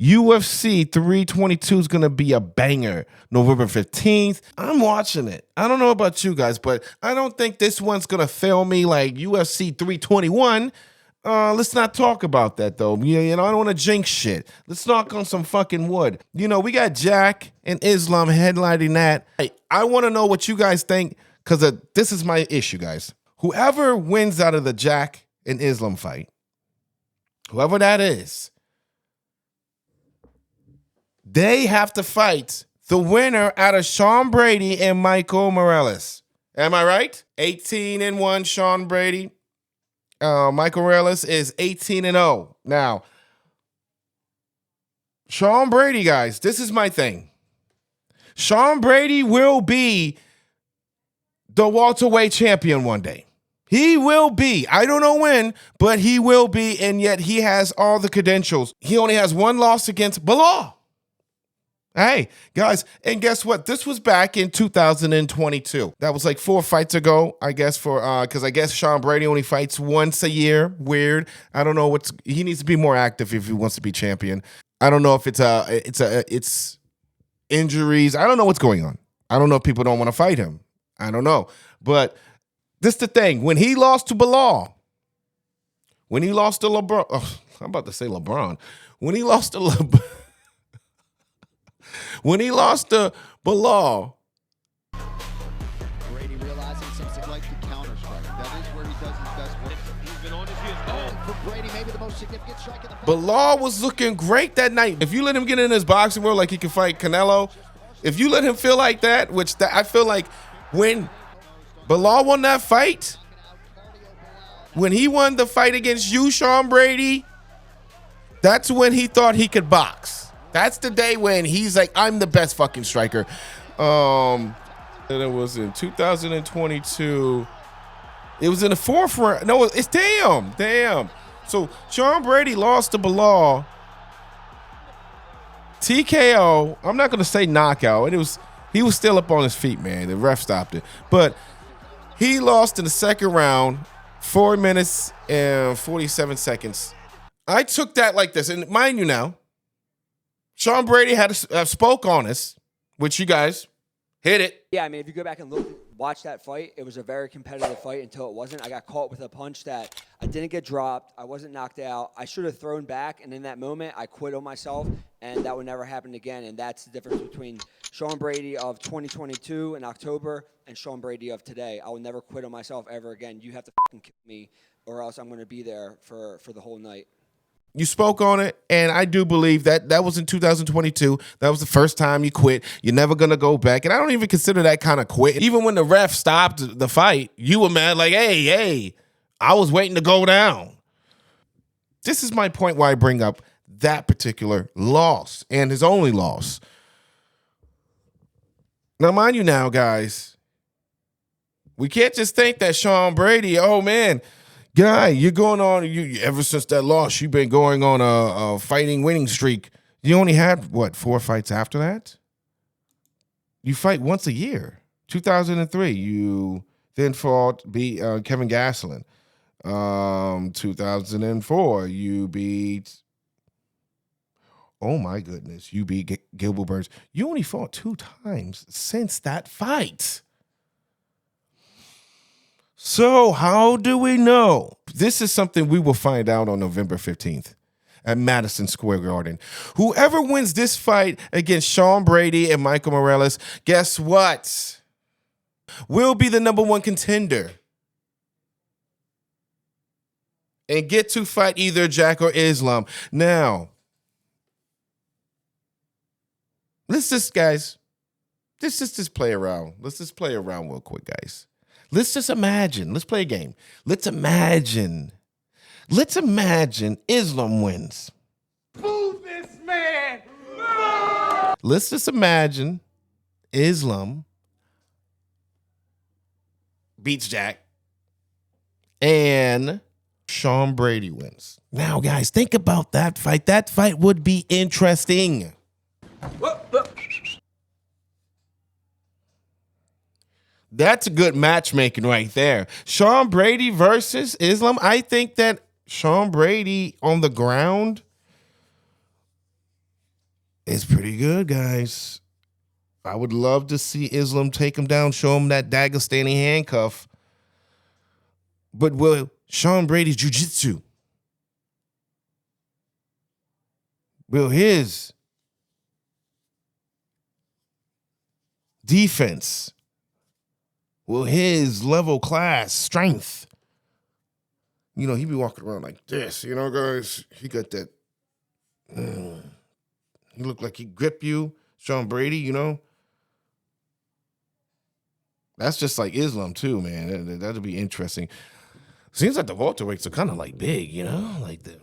UFC 322 is going to be a banger. November 15th. I'm watching it. I don't know about you guys, but I don't think this one's going to fail me like UFC 321. Let's not talk about that, though. I don't want to jinx shit. Let's knock on some fucking wood. We got Jack and Islam headlining that. Hey, I want to know what you guys think, because this is my issue, guys. Whoever wins out of the Jack and Islam fight, whoever that is, they have to fight the winner out of Sean Brady and Michael Morales. Am I right? 18-1 Sean Brady. Michael Morales is 18-0. Now, Sean Brady, guys, this is my thing. Sean Brady will be the welterweight champion one day. He will be. I don't know when, but he will be, and yet he has all the credentials. He only has one loss against Bilal. Hey, guys, and guess what? This was back in 2022. That was like 4 fights ago, I guess, because I guess Sean Brady only fights once a year. Weird. I don't know he needs to be more active if he wants to be champion. I don't know if it's injuries. I don't know what's going on. I don't know if people don't want to fight him. I don't know. But this is the thing. When he lost to Bilal, when he lost to LeBron, I'm about to say LeBron. When he lost to LeBron, when he lost to Bilal, Brady realizing something like the counter strike. That is where he does his best work. He's been on his heels. And for Brady, maybe the most significant strike in the Bilal was looking great that night. If you let him get in his boxing world like he can fight Canelo, if you let him feel like that, I feel like when Bilal won that fight, when he won the fight against you, Sean Brady, that's when he thought he could box. That's the day when he's like, I'm the best fucking striker. And it was in 2022. It was in the 4th round. No, it's damn. So Sean Brady lost to Bilal. TKO. I'm not gonna say knockout. He was still up on his feet, man. The ref stopped it. But he lost in the 2nd round, 4 minutes and 47 seconds. I took that like this, and mind you now, Sean Brady had spoke on us, which you guys hit it. Yeah, I mean, if you go back and watch that fight, it was a very competitive fight until it wasn't. I got caught with a punch that I didn't get dropped. I wasn't knocked out. I should have thrown back, and in that moment, I quit on myself, and that would never happen again. And that's the difference between Sean Brady of 2022 in October and Sean Brady of today. I will never quit on myself ever again. You have to fucking kill me, or else I'm going to be there for the whole night. You spoke on it, and I do believe that was in 2022. That was the first time you quit. You're never going to go back. And I don't even consider that kind of quit. Even when the ref stopped the fight, you were mad like, hey, I was waiting to go down. This is my point why I bring up that particular loss and his only loss. Now, mind you now, guys, we can't just think that Sean Brady, oh, man, guy, you're going on, ever since that loss, you've been going on a fighting winning streak. You only had, 4 fights after that? You fight once a year. 2003, you then beat Kevin Gastelum. 2004, you beat, oh my goodness, you beat Gilbert Burns. You only fought 2 times since that fight. So how do we know? This is something we will find out on November 15th at Madison Square Garden. Whoever wins this fight against Sean Brady and Michael Morales, guess what? Will be the #1 contender and get to fight either Jack or Islam. Now, let's just play around. Let's just play around real quick, guys. Let's just imagine. Let's play a game. Let's imagine Islam wins. Move this man! Let's just imagine Islam beats Jack and Sean Brady wins. Now, guys, think about that fight. That fight would be interesting. That's a good matchmaking right there. Sean Brady versus Islam. I think that Sean Brady on the ground It's pretty good, guys. I would love to see Islam take him down, show him that Dagestani handcuff. But will Sean Brady's jiu-jitsu, will his defense, will his level class strength, he be walking around like this, guys. He got that. He looked like he grip you, Sean Brady, That's just like Islam too, man. That'd be interesting. Seems like the welterweights are kind of like big, like the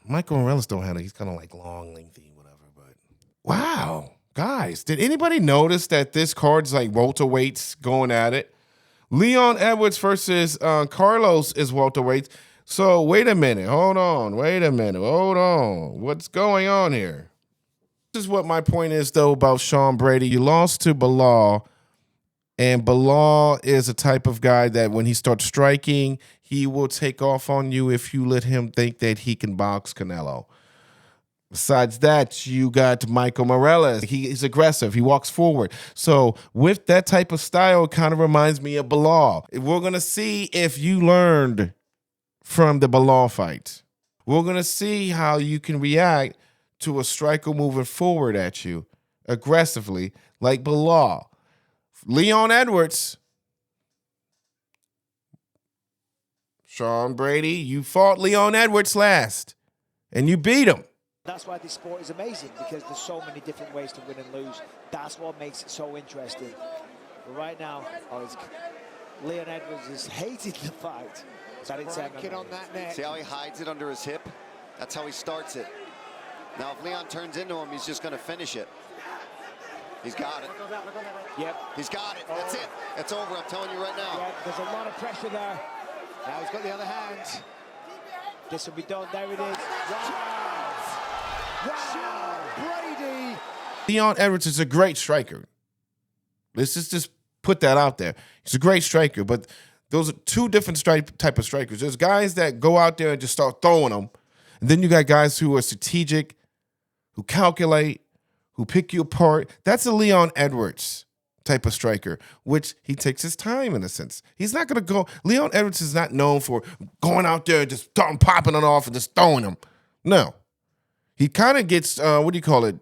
Michael Morales don't have it. He's kind of like long, lengthy, whatever. But wow, guys, did anybody notice that this card's like welterweights going at it? Leon Edwards versus Carlos is welterweights. So wait a minute, hold on. What's going on here? This is what my point is though about Sean Brady. You lost to Bilal. And Bilal is a type of guy that when he starts striking, he will take off on you if you let him think that he can box Canelo. Besides that, you got Michael Morales. He's aggressive. He walks forward. So with that type of style, it kind of reminds me of Bilal. We're going to see if you learned from the Bilal fight. We're going to see how you can react to a striker moving forward at you aggressively like Bilal. Leon Edwards, Sean Brady, you fought Leon Edwards last, and you beat him. That's why this sport is amazing, because there's so many different ways to win and lose. That's what makes it so interesting. But right now, Leon Edwards is hating the fight. Kid on that neck. See how he hides it under his hip? That's how he starts it. Now, if Leon turns into him, he's just going to finish it. He's got it. Yep. He's got it. That's it. It's over. I'm telling you right now. Yep. There's a lot of pressure there. Now he's got the other hand. This will be done. There it is. Wow. Brady. Leon Edwards is a great striker. Let's just put that out there. He's a great striker, but those are two different type of strikers. There's guys that go out there and just start throwing them. And then you got guys who are strategic, who calculate, who pick you apart. That's a Leon Edwards type of striker, which he takes his time in a sense. He's not going to go. Leon Edwards is not known for going out there and just popping it off and just throwing them. No. He kind of gets,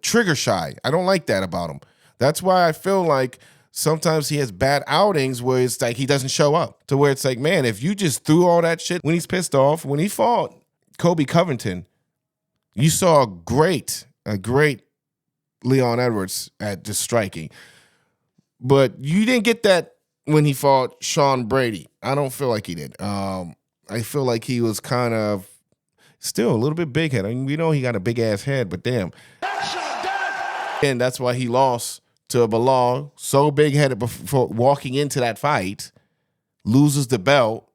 trigger shy. I don't like that about him. That's why I feel like sometimes he has bad outings where it's like he doesn't show up, to where it's like, man, if you just threw all that shit when he's pissed off, when he fought Kobe Covington, you saw a great Leon Edwards at just striking. But you didn't get that when he fought Sean Brady. I don't feel like he did. I feel like he was kind of still a little bit big-headed. I mean, we know he got a big-ass head, but damn. And that's why he lost to Bilal, so big-headed before walking into that fight, loses the belt,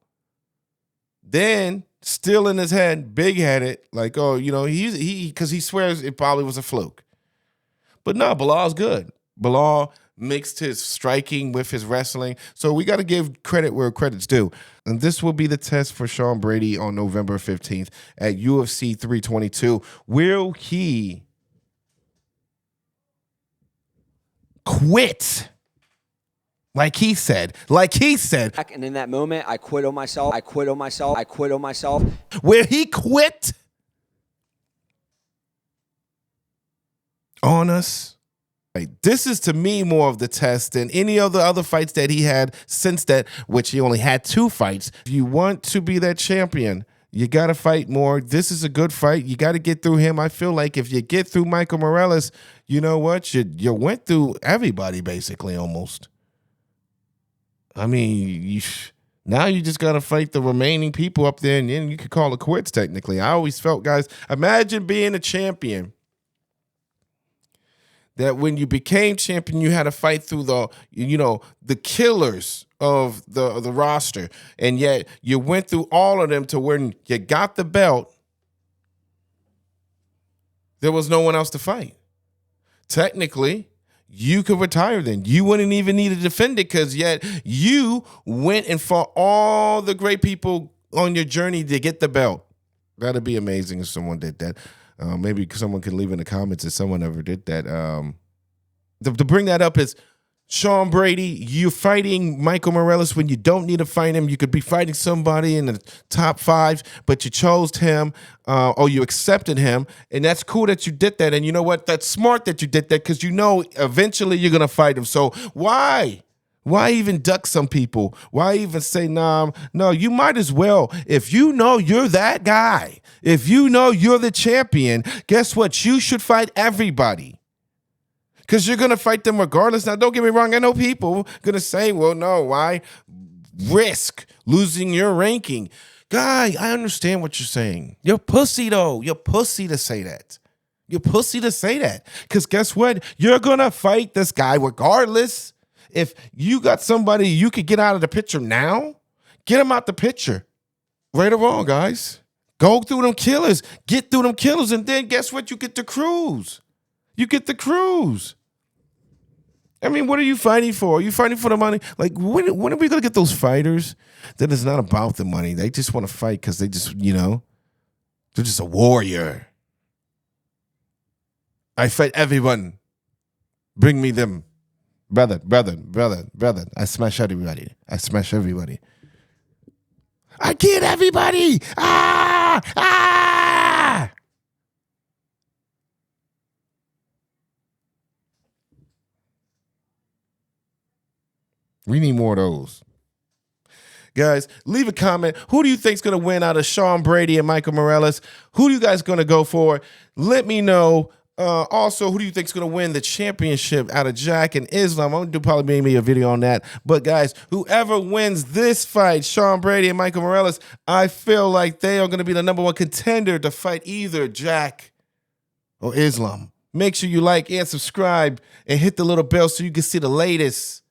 then still in his head, big-headed, like, oh, because he swears it probably was a fluke. But no, Bilal's good. Bilal mixed his striking with his wrestling. So we got to give credit where credit's due. And this will be the test for Sean Brady on November 15th at UFC 322. Will he quit? Like he said. And in that moment, I quit on myself. Will he quit on us? This is to me more of the test than any of the other fights that he had since that, which he only had 2 fights. If you want to be that champion, you got to fight more. This is a good fight. You got to get through him. I feel like if you get through Michael Morales, you know what? You went through everybody basically almost. I mean, now you just got to fight the remaining people up there, and then you could call it quits technically. I always felt, guys, imagine being a champion, that when you became champion, you had to fight through the killers of the roster. And yet you went through all of them to when you got the belt, there was no one else to fight. Technically, you could retire then. You wouldn't even need to defend it, because yet you went and fought all the great people on your journey to get the belt. That'd be amazing if someone did that. Maybe someone can leave in the comments if someone ever did that. To bring that up is Sean Brady, you're fighting Michael Morales when you don't need to fight him. You could be fighting somebody in the top 5, but you chose him or you accepted him, and that's cool that you did that. And you know what? That's smart that you did that because you know eventually you're going to fight him. So why? Why even duck some people? Why even say, nah, no, you might as well. If you know you're that guy, if you know you're the champion, guess what? You should fight everybody. Because you're going to fight them regardless. Now, don't get me wrong. I know people going to say, well, no, why risk losing your ranking? Guy, I understand what you're saying. You're pussy, though. You're pussy to say that. You're pussy to say that. Because guess what? You're going to fight this guy regardless. If you got somebody you could get out of the picture now, get him out the picture. Right or wrong, guys. Go through them killers. Get through them killers. And then guess what? You get to cruise. You get the cruise. I mean, what are you fighting for? Are you fighting for the money? Like, when are we going to get those fighters that it's not about the money? They just want to fight because they just, they're just a warrior. I fight everyone. Bring me them. Brother. I smash everybody. I get everybody. Ah! We need more of those. Guys, leave a comment. Who do you think is going to win out of Sean Brady and Michael Morales? Who do you guys going to go for? Let me know. Also, who do you think is going to win the championship out of Jack and Islam? I'm going to do probably maybe a video on that. But, guys, whoever wins this fight, Sean Brady and Michael Morales, I feel like they are going to be the #1 contender to fight either Jack or Islam. Make sure you like and subscribe and hit the little bell so you can see the latest